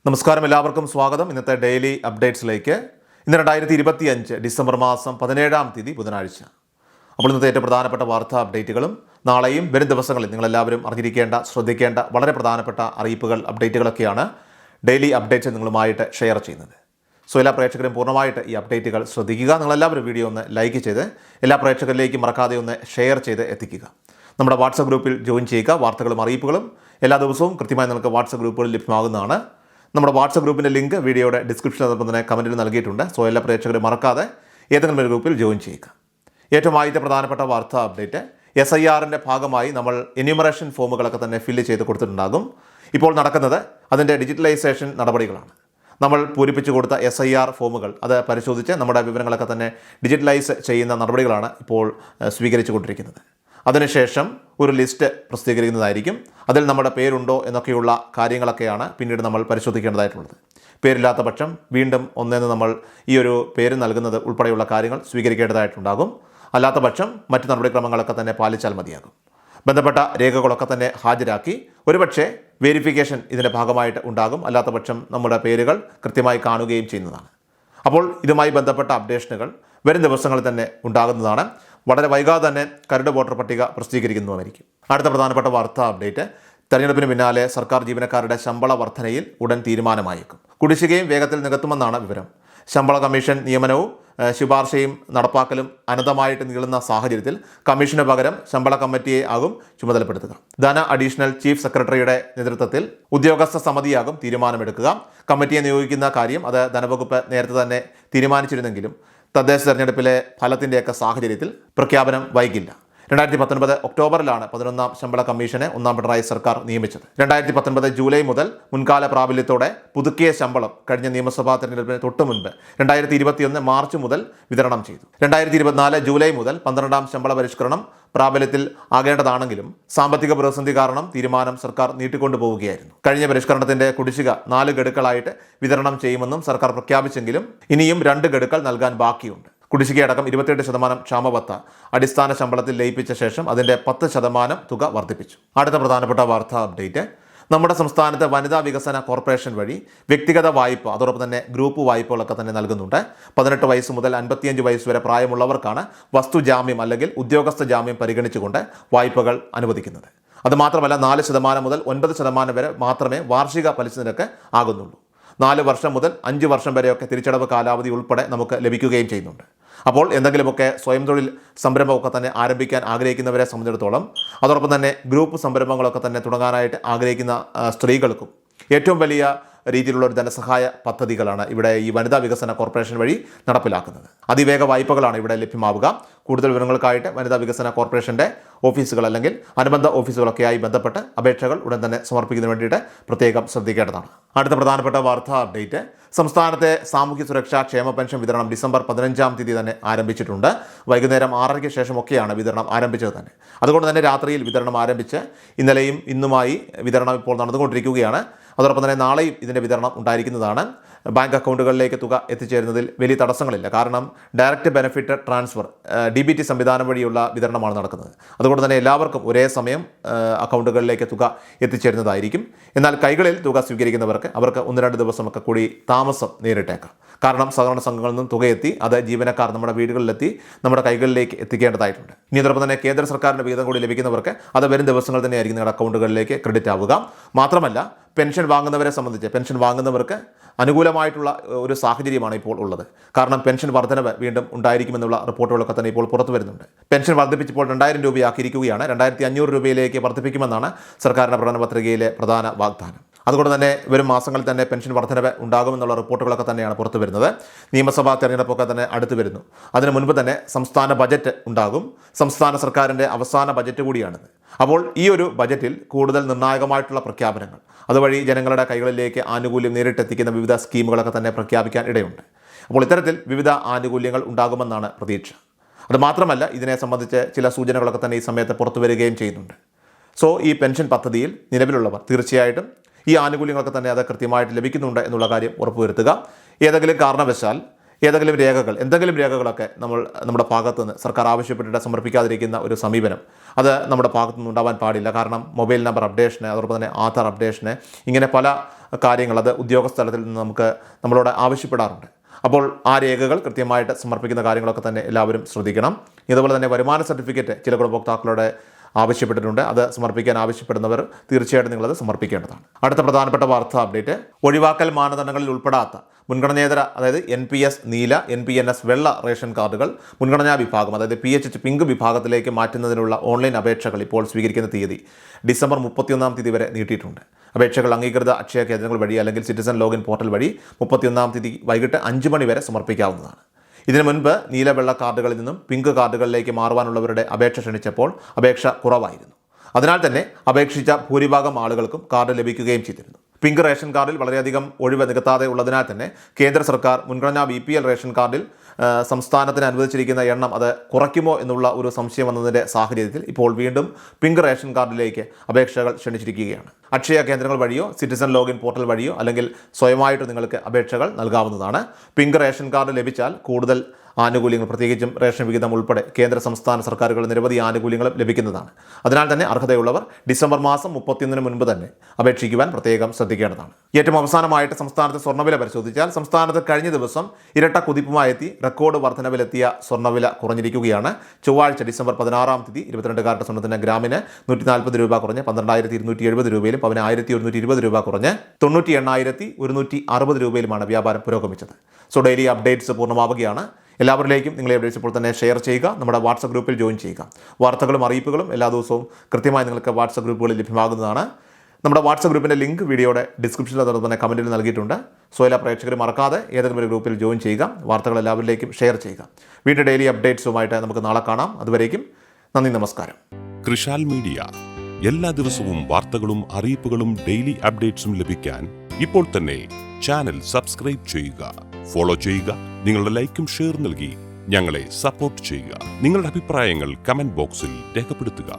നമസ്കാരം, എല്ലാവർക്കും സ്വാഗതം. ഇന്നത്തെ ഡെയിലി അപ്ഡേറ്റ്സിലേക്ക്. ഇന്ന് 2025 ഡിസംബർ മാസം 17-ാം തീയതി ബുധനാഴ്ച. അപ്പോൾ ഇന്നത്തെ ഏറ്റവും പ്രധാനപ്പെട്ട വാർത്താ അപ്ഡേറ്റുകളും നാളെയും വരും ദിവസങ്ങളിൽ നിങ്ങളെല്ലാവരും അറിഞ്ഞിരിക്കേണ്ട, ശ്രദ്ധിക്കേണ്ട വളരെ പ്രധാനപ്പെട്ട അറിയിപ്പുകൾ, അപ്ഡേറ്റുകളൊക്കെയാണ് ഡെയിലി അപ്ഡേറ്റ്സ് നിങ്ങളുമായിട്ട് ഷെയർ ചെയ്യുന്നത്. സോ എല്ലാ പ്രേക്ഷകരും പൂർണ്ണമായിട്ട് ഈ അപ്ഡേറ്റുകൾ ശ്രദ്ധിക്കുക. നിങ്ങളെല്ലാവരും വീഡിയോ ഒന്ന് ലൈക്ക് ചെയ്ത് എല്ലാ പ്രേക്ഷകരിലേക്കും മറക്കാതെ ഒന്ന് ഷെയർ ചെയ്ത് എത്തിക്കുക. നമ്മുടെ വാട്സപ്പ് ഗ്രൂപ്പിൽ ജോയിൻ ചെയ്യുക. വാർത്തകളും അറിയിപ്പുകളും എല്ലാ ദിവസവും കൃത്യമായി നിങ്ങൾക്ക് വാട്സപ്പ് ഗ്രൂപ്പുകളിൽ ലഭ്യമാകുന്നതാണ്. നമ്മുടെ വാട്സപ്പ് ഗ്രൂപ്പിൻ്റെ ലിങ്ക് വീഡിയോയുടെ ഡിസ്ക്രിപ്ഷനിൽ അതോടൊപ്പം തന്നെ കമൻറ്റിൽ നൽകിയിട്ടുണ്ട്. സോ എല്ലാ പ്രേക്ഷകരും മറക്കാതെ ഏതെങ്കിലും ഒരു ഗ്രൂപ്പിൽ ജോയിൻ ചെയ്യുക. ഏറ്റവും ആദ്യത്തെ പ്രധാനപ്പെട്ട വാർത്താ അപ്ഡേറ്റ്, SIRൻ്റെ ഭാഗമായി നമ്മൾ എന്യൂമറേഷൻ ഫോമുകളൊക്കെ തന്നെ ഫില്ല് ചെയ്ത് കൊടുത്തിട്ടുണ്ടാകും. ഇപ്പോൾ നടക്കുന്നത് അതിൻ്റെ ഡിജിറ്റലൈസേഷൻ നടപടികളാണ്. നമ്മൾ പൂരിപ്പിച്ചു കൊടുത്ത SIR ഫോമുകൾ അത് പരിശോധിച്ച് നമ്മുടെ വിവരങ്ങളൊക്കെ തന്നെ ഡിജിറ്റലൈസ് ചെയ്യുന്ന നടപടികളാണ് ഇപ്പോൾ സ്വീകരിച്ചു കൊണ്ടിരിക്കുന്നത്. അതിനുശേഷം ഒരു ലിസ്റ്റ് പ്രസിദ്ധീകരിക്കുന്നതായിരിക്കും. അതിൽ നമ്മുടെ പേരുണ്ടോ എന്നൊക്കെയുള്ള കാര്യങ്ങളൊക്കെയാണ് പിന്നീട് നമ്മൾ പരിശോധിക്കേണ്ടതായിട്ടുള്ളത്. പേരില്ലാത്ത പക്ഷം വീണ്ടും ഒന്നേന്ന് നമ്മൾ ഈ ഒരു പേര് നൽകുന്നത് ഉൾപ്പെടെയുള്ള കാര്യങ്ങൾ സ്വീകരിക്കേണ്ടതായിട്ടുണ്ടാകും. അല്ലാത്ത പക്ഷം മറ്റ് നടപടിക്രമങ്ങളൊക്കെ തന്നെ പാലിച്ചാൽ മതിയാകും. ബന്ധപ്പെട്ട രേഖകളൊക്കെ തന്നെ ഹാജരാക്കി ഒരുപക്ഷെ വെരിഫിക്കേഷൻ ഇതിൻ്റെ ഭാഗമായിട്ട് ഉണ്ടാകും. അല്ലാത്ത പക്ഷം നമ്മുടെ പേരുകൾ കൃത്യമായി കാണുകയും ചെയ്യുന്നതാണ്. അപ്പോൾ ഇതുമായി ബന്ധപ്പെട്ട അപ്ഡേഷനുകൾ വരും ദിവസങ്ങളിൽ തന്നെ ഉണ്ടാകുന്നതാണ്. വളരെ വൈകാതെ തന്നെ കരട് വോട്ടർ പട്ടിക പ്രസിദ്ധീകരിക്കുന്നതുമായിരിക്കും. അടുത്ത പ്രധാനപ്പെട്ട വാർത്താ അപ്ഡേറ്റ്, തെരഞ്ഞെടുപ്പിന് പിന്നാലെ സർക്കാർ ജീവനക്കാരുടെ ശമ്പള വർധനയിൽ ഉടൻ തീരുമാനമായേക്കും. കുടിശ്ശികയും വേഗത്തിൽ നികത്തുമെന്നാണ് വിവരം. ശമ്പള കമ്മീഷൻ നിയമനവും ശുപാർശയും നടപ്പാക്കലും അനന്തമായിട്ട് നീളുന്ന സാഹചര്യത്തിൽ കമ്മീഷന് പകരം ശമ്പള കമ്മിറ്റിയെ ആകും ചുമതലപ്പെടുത്തുക. അഡീഷണൽ ചീഫ് സെക്രട്ടറിയുടെ നേതൃത്വത്തിൽ ഉദ്യോഗസ്ഥ സമിതിയാകും തീരുമാനമെടുക്കുക. കമ്മിറ്റിയെ നിയോഗിക്കുന്ന കാര്യം അത് ധനവകുപ്പ് നേരത്തെ തന്നെ തീരുമാനിച്ചിരുന്നെങ്കിലും തദ്ദേശ തെരഞ്ഞെടുപ്പിലെ ഫലത്തിൻ്റെയൊക്കെ സാഹചര്യത്തിൽ പ്രഖ്യാപനം വൈകില്ല. 2019 ഒക്ടോബറിലാണ് 11-ാം ശമ്പള കമ്മീഷനെ ഒന്നാം പിണറായി സർക്കാർ നിയമിച്ചത്. 2019 ജൂലൈ മുതൽ മുൻകാല പ്രാബല്യത്തോടെ പുതുക്കിയ ശമ്പളം കഴിഞ്ഞ നിയമസഭാ തെരഞ്ഞെടുപ്പിന് തൊട്ട് മുൻപ് 2021 മാർച്ച് മുതൽ വിതരണം ചെയ്തു. 2024 ജൂലൈ മുതൽ 12-ാം ശമ്പള പരിഷ്കരണം പ്രാബല്യത്തിൽ ആകേണ്ടതാണെങ്കിലും സാമ്പത്തിക പ്രതിസന്ധി കാരണം തീരുമാനം സർക്കാർ നീട്ടിക്കൊണ്ടുപോവുകയായിരുന്നു. കഴിഞ്ഞ പരിഷ്കരണത്തിന്റെ കുടിശ്ശിക 4 ഗഡുക്കളായിട്ട് വിതരണം ചെയ്യുമെന്നും സർക്കാർ പ്രഖ്യാപിച്ചെങ്കിലും ഇനിയും 2 ഗഡുക്കൾ നൽകാൻ ബാക്കിയുണ്ട്. കുടിശ്ശികയടക്കം 28% ക്ഷാമബത്ത അടിസ്ഥാന ശമ്പളത്തിൽ ലയിപ്പിച്ച ശേഷം അതിൻ്റെ 10% തുക വർദ്ധിപ്പിച്ചു. അടുത്ത പ്രധാനപ്പെട്ട വാർത്താ അപ്ഡേറ്റ്, നമ്മുടെ സംസ്ഥാനത്ത് വനിതാ വികസന കോർപ്പറേഷൻ വഴി വ്യക്തിഗത വായ്പ അതോടൊപ്പം തന്നെ ഗ്രൂപ്പ് വായ്പകളൊക്കെ തന്നെ നൽകുന്നുണ്ട്. 18 വയസ്സ് മുതൽ 55 വയസ്സ് വരെ പ്രായമുള്ളവർക്കാണ് വസ്തുജാമ്യം അല്ലെങ്കിൽ ഉദ്യോഗസ്ഥ ജാമ്യം പരിഗണിച്ചുകൊണ്ട് വായ്പകൾ അനുവദിക്കുന്നത്. അതുമാത്രമല്ല 4% മുതൽ 9% വരെ മാത്രമേ വാർഷിക പലിശ നിരക്ക് ആകുന്നുള്ളൂ. 4 വർഷം മുതൽ 5 വർഷം വരെയൊക്കെ തിരിച്ചടവ് കാലാവധി ഉൾപ്പെടെ നമുക്ക് ലഭിക്കുകയും ചെയ്യുന്നുണ്ട്. അപ്പോൾ എന്തെങ്കിലുമൊക്കെ സ്വയം തൊഴിൽ സംരംഭമൊക്കെ തന്നെ ആരംഭിക്കാൻ ആഗ്രഹിക്കുന്നവരെ സംബന്ധിച്ചിടത്തോളം അതോടൊപ്പം തന്നെ ഗ്രൂപ്പ് സംരംഭങ്ങളൊക്കെ തന്നെ തുടങ്ങാനായിട്ട് ആഗ്രഹിക്കുന്ന സ്ത്രീകൾക്കും ഏറ്റവും വലിയ രീതിയിലുള്ള ഒരു ധനസഹായ പദ്ധതികളാണ് ഇവിടെ ഈ വനിതാ വികസന കോർപ്പറേഷൻ വഴി നടപ്പിലാക്കുന്നത്. അതിവേഗ വായ്പകളാണ് ഇവിടെ ലഭ്യമാവുക. കൂടുതൽ വിവരങ്ങൾക്കായിട്ട് വനിതാ വികസന കോർപ്പറേഷൻ്റെ ഓഫീസുകൾ അല്ലെങ്കിൽ അനുബന്ധ ഓഫീസുകളൊക്കെയായി ബന്ധപ്പെട്ട് അപേക്ഷകൾ ഉടൻ തന്നെ സമർപ്പിക്കുന്നതിന് വേണ്ടിയിട്ട് പ്രത്യേകം ശ്രദ്ധിക്കേണ്ടതാണ്. അടുത്ത പ്രധാനപ്പെട്ട വാർത്താ അപ്ഡേറ്റ്, സംസ്ഥാനത്തെ സാമൂഹ്യ സുരക്ഷാ ക്ഷേമ പെൻഷൻ വിതരണം ഡിസംബർ 15-ാം തീയതി തന്നെ ആരംഭിച്ചിട്ടുണ്ട്. വൈകുന്നേരം 6:30-ക്ക് ശേഷമൊക്കെയാണ് വിതരണം ആരംഭിച്ചത് തന്നെ. അതുകൊണ്ട് തന്നെ രാത്രിയിൽ വിതരണം ആരംഭിച്ച് ഇന്നലെയും ഇന്നുമായി വിതരണം ഇപ്പോൾ നടന്നുകൊണ്ടിരിക്കുകയാണ്. അതോടൊപ്പം തന്നെ നാളെയും ഇതിൻ്റെ വിതരണം ഉണ്ടായിരിക്കുന്നതാണ്. ബാങ്ക് അക്കൗണ്ടുകളിലേക്ക് തുക എത്തിച്ചേരുന്നതിൽ വലിയ തടസ്സങ്ങളില്ല. കാരണം ഡയറക്റ്റ് ബെനിഫിറ്റ് ട്രാൻസ്ഫർ DBT സംവിധാനം വഴിയുള്ള വിതരണമാണ് നടക്കുന്നത്. അതുകൊണ്ട് തന്നെ എല്ലാവർക്കും ഒരേ സമയം അക്കൗണ്ടുകളിലേക്ക് തുക എത്തിച്ചേരുന്നതായിരിക്കും. എന്നാൽ കൈകളിൽ തുക സ്വീകരിക്കുന്നവർക്ക് അവർക്ക് 1-2 ദിവസമൊക്കെ കൂടി താമസം നേരിട്ടേക്കാം. കാരണം സഹകരണ സംഘങ്ങളിൽ നിന്നും തുകയെത്തി അത് ജീവനക്കാർ നമ്മുടെ വീടുകളിലെത്തി നമ്മുടെ കൈകളിലേക്ക് എത്തിക്കേണ്ടതായിട്ടുണ്ട്. ഇനി അതോടൊപ്പം തന്നെ കേന്ദ്ര സർക്കാരിൻ്റെ വിഹിതം കൂടി ലഭിക്കുന്നവർക്ക് അത് വരും ദിവസങ്ങൾ തന്നെയായിരിക്കും നിങ്ങളുടെ അക്കൗണ്ടുകളിലേക്ക് ക്രെഡിറ്റ് ആവുക. മാത്രമല്ല പെൻഷൻ വാങ്ങുന്നവരെ സംബന്ധിച്ച് പെൻഷൻ വാങ്ങുന്നവർക്ക് അനുകൂലമായിട്ടുള്ള ഒരു സാഹചര്യമാണ് ഇപ്പോൾ ഉള്ളത്. കാരണം പെൻഷൻ വർധനവ് വീണ്ടും ഉണ്ടായിരിക്കുമെന്നുള്ള റിപ്പോർട്ടുകളൊക്കെ തന്നെ ഇപ്പോൾ പുറത്തു വരുന്നുണ്ട്. പെൻഷൻ വർദ്ധിപ്പിച്ചപ്പോൾ 2000 രൂപയാക്കിയിരിക്കുകയാണ്. 2500 രൂപയിലേക്ക് വർദ്ധിപ്പിക്കുമെന്നാണ് സർക്കാരിൻ്റെ പ്രകടന പത്രികയിലെ പ്രധാന വാഗ്ദാനം. അതുകൊണ്ട് തന്നെ വരും മാസങ്ങളിൽ തന്നെ പെൻഷൻ വർധനവ് ഉണ്ടാകുമെന്നുള്ള റിപ്പോർട്ടുകളൊക്കെ തന്നെയാണ് പുറത്തു വരുന്നത്. നിയമസഭാ തെരഞ്ഞെടുപ്പൊക്കെ തന്നെ അടുത്തു വരുന്നു. അതിനു മുൻപ് തന്നെ സംസ്ഥാന ബജറ്റ് ഉണ്ടാകും. സംസ്ഥാന സർക്കാരിൻ്റെ അവസാന ബജറ്റ് കൂടിയാണിത്. അപ്പോൾ ഈ ഒരു ബജറ്റിൽ കൂടുതൽ നിർണായകമായിട്ടുള്ള പ്രഖ്യാപനങ്ങൾ അതുവഴി ജനങ്ങളുടെ കൈകളിലേക്ക് ആനുകൂല്യം നേരിട്ടെത്തിക്കുന്ന വിവിധ സ്കീമുകളൊക്കെ തന്നെ പ്രഖ്യാപിക്കാൻ ഇടയുണ്ട്. അപ്പോൾ ഇത്തരത്തിൽ വിവിധ ആനുകൂല്യങ്ങൾ ഉണ്ടാകുമെന്നാണ് പ്രതീക്ഷ. അതുമാത്രമല്ല ഇതിനെ സംബന്ധിച്ച് ചില സൂചനകളൊക്കെ തന്നെ ഈ സമയത്ത് പുറത്തു വരികയും ചെയ്യുന്നുണ്ട്. സോ ഈ പെൻഷൻ പദ്ധതിയിൽ നിലവിലുള്ളവർ തീർച്ചയായിട്ടും ഈ ആനുകൂല്യങ്ങളൊക്കെ തന്നെ അത് കൃത്യമായിട്ട് ലഭിക്കുന്നുണ്ട് എന്നുള്ള കാര്യം ഉറപ്പുവരുത്തുക. ഏതെങ്കിലും കാരണവശാൽ എന്തെങ്കിലും രേഖകളൊക്കെ നമ്മുടെ ഭാഗത്തു നിന്ന് സർക്കാർ ആവശ്യപ്പെട്ടിട്ട് സമർപ്പിക്കാതിരിക്കുന്ന ഒരു സമീപനം അത് നമ്മുടെ ഭാഗത്തു നിന്ന് ഉണ്ടാവാൻ പാടില്ല. കാരണം മൊബൈൽ നമ്പർ അപ്ഡേഷന് അതോടൊപ്പം തന്നെ ആധാർ അപ്ഡേഷന് ഇങ്ങനെ പല കാര്യങ്ങൾ അത് ഉദ്യോഗസ്ഥലത്തിൽ നിന്ന് നമ്മളോട് ആവശ്യപ്പെടാറുണ്ട്. അപ്പോൾ ആ രേഖകൾ കൃത്യമായിട്ട് സമർപ്പിക്കുന്ന കാര്യങ്ങളൊക്കെ തന്നെ എല്ലാവരും ശ്രദ്ധിക്കണം. ഇതുപോലെ തന്നെ വരുമാന സർട്ടിഫിക്കറ്റ് ചില ഗുണഭോക്താക്കളോട് ആവശ്യപ്പെട്ടിട്ടുണ്ട്. അത് സമർപ്പിക്കാൻ ആവശ്യപ്പെടുന്നവർ തീർച്ചയായിട്ടും നിങ്ങളത് സമർപ്പിക്കേണ്ടതാണ്. അടുത്ത പ്രധാനപ്പെട്ട വാർത്താ അപ്ഡേറ്റ്, ഒഴിവാക്കൽ മാനദണ്ഡങ്ങളിൽ ഉൾപ്പെടാത്ത മുൻഗണനേതര അതായത് NPS നീല, NPNS വെള്ള റേഷൻ കാർഡുകൾ മുൻഗണനാ വിഭാഗം അതായത് PHH പിങ്ക് വിഭാഗത്തിലേക്ക് മാറ്റുന്നതിനുള്ള ഓൺലൈൻ അപേക്ഷകൾ ഇപ്പോൾ സ്വീകരിക്കുന്ന തീയതി ഡിസംബർ 31-ാം തീയതി വരെ നീട്ടിയിട്ടുണ്ട്. അപേക്ഷകൾ അംഗീകൃത അക്ഷയ കേന്ദ്രങ്ങൾ വഴി അല്ലെങ്കിൽ സിറ്റിസൺ ലോഗിൻ പോർട്ടൽ വഴി 31-ാം തീയതി വൈകിട്ട് 5 മണി വരെ സമർപ്പിക്കാവുന്നതാണ്. ഇതിനു മുൻപ് നീല വെള്ള കാർഡുകളിൽ നിന്നും പിങ്ക് കാർഡുകളിലേക്ക് മാറുവാനുള്ളവരുടെ അപേക്ഷ ക്ഷണിച്ചപ്പോൾ അപേക്ഷ കുറവായിരുന്നു. അതിനാൽ തന്നെ അപേക്ഷിച്ച ഭൂരിഭാഗം ആളുകൾക്കും കാർഡ് ലഭിക്കുകയും ചെയ്തിരുന്നു. പിങ്ക് റേഷൻ കാർഡിൽ വളരെയധികം ഒഴിവ് നികത്താതെ ഉള്ളതിനാൽ തന്നെ കേന്ദ്ര സർക്കാർ മുൻഗണനാ BPL റേഷൻ കാർഡിൽ സംസ്ഥാനത്തിന് അനുവദിച്ചിരിക്കുന്ന എണ്ണം അത് കുറയ്ക്കുമോ എന്നുള്ള ഒരു സംശയം വന്നതിൻ്റെ സാഹചര്യത്തിൽ ഇപ്പോൾ വീണ്ടും പിങ്ക് റേഷൻ കാർഡിലേക്ക് അപേക്ഷകൾ ക്ഷണിച്ചിരിക്കുകയാണ്. അക്ഷയ കേന്ദ്രങ്ങൾ വഴിയോ സിറ്റിസൺ ലോഗിൻ പോർട്ടൽ വഴിയോ അല്ലെങ്കിൽ സ്വയമായിട്ട് നിങ്ങൾക്ക് അപേക്ഷകൾ നൽകാവുന്നതാണ്. പിങ്ക് റേഷൻ കാർഡ് ലഭിച്ചാൽ കൂടുതൽ ആനുകൂല്യങ്ങൾ, പ്രത്യേകിച്ചും റേഷൻ വിഹിതം ഉൾപ്പെടെ കേന്ദ്ര സംസ്ഥാന സർക്കാരുകൾ നിരവധി ആനുകൂല്യങ്ങളും ലഭിക്കുന്നതാണ്. അതിനാൽ തന്നെ അർഹതയുള്ളവർ ഡിസംബർ മാസം 31-ന് മുൻപ് തന്നെ അപേക്ഷിക്കുവാൻ പ്രത്യേകം ശ്രദ്ധിക്കേണ്ടതാണ്. ഏറ്റവും അവസാനമായിട്ട് സംസ്ഥാനത്ത് സ്വർണ്ണവില പരിശോധിച്ചാൽ സംസ്ഥാനത്ത് കഴിഞ്ഞ ദിവസം ഇരട്ട കുതിപ്പുമായെത്തി റെക്കോർഡ് വർധനവിലെത്തിയ സ്വർണ്ണവില കുറഞ്ഞിരിക്കുകയാണ്. ചൊവ്വാഴ്ച ഡിസംബർ 16-ാം തീയതി 22 സ്വർണ്ണത്തിന് ഗ്രാമിന് 140 രൂപ കുറഞ്ഞ് 12,270 രൂപയിലും പവന് 1,120 രൂപ കുറഞ്ഞ് 98,160 രൂപയിലുമാണ് വ്യാപാരം പുരോഗമിച്ചത്. സോ ഡെയിലി അപ്ഡേറ്റ്സ് പൂർണ്ണമാവുകയാണ്. എല്ലാവരിലേക്കും നിങ്ങളെ അപ്ഡേറ്റ്സ് ഇപ്പോൾ തന്നെ ഷെയർ ചെയ്യുക. നമ്മുടെ വാട്സപ്പ് ഗ്രൂപ്പിൽ ജോയിൻ ചെയ്യുക. വാർത്തകളും അറിയിപ്പുകളും എല്ലാ ദിവസവും കൃത്യമായി നിങ്ങൾക്ക് വാട്സപ്പ് ഗ്രൂപ്പുകളിൽ ലഭ്യമാകുന്നതാണ്. നമ്മുടെ വാട്സപ്പ് ഗ്രൂപ്പിൻ്റെ ലിങ്ക് വീഡിയോയുടെ ഡിസ്ക്രിപ്ഷനിൽ അതോടൊപ്പം തന്നെ കമൻറ്റിൽ നൽകിയിട്ടുണ്ട്. സോ എല്ലാ പ്രേക്ഷകരും മറക്കാതെ ഏതെങ്കിലും ഒരു ഗ്രൂപ്പിൽ ജോയിൻ ചെയ്യുക. വാർത്തകൾ എല്ലാവരിലേക്കും ഷെയർ ചെയ്യുക. വീണ്ടും ഡെയിലി അപ്ഡേറ്റ്സുമായിട്ട് നമുക്ക് നാളെ കാണാം. അതുവരേക്കും നന്ദി, നമസ്കാരം. കൃഷാൽ മീഡിയ എല്ലാ ദിവസവും വാർത്തകളും അറിയിപ്പുകളും ഡെയിലി അപ്ഡേറ്റ്സും ലഭിക്കാൻ ഇപ്പോൾ തന്നെ ചാനൽ സബ്സ്ക്രൈബ് ചെയ്യുക, ഫോളോ ചെയ്യുക. നിങ്ങളുടെ ലൈക്കും ഷെയർ നൽകി ഞങ്ങളെ സപ്പോർട്ട് ചെയ്യുക. നിങ്ങളുടെ അഭിപ്രായങ്ങൾ കമന്റ് ബോക്സിൽ രേഖപ്പെടുത്തുക.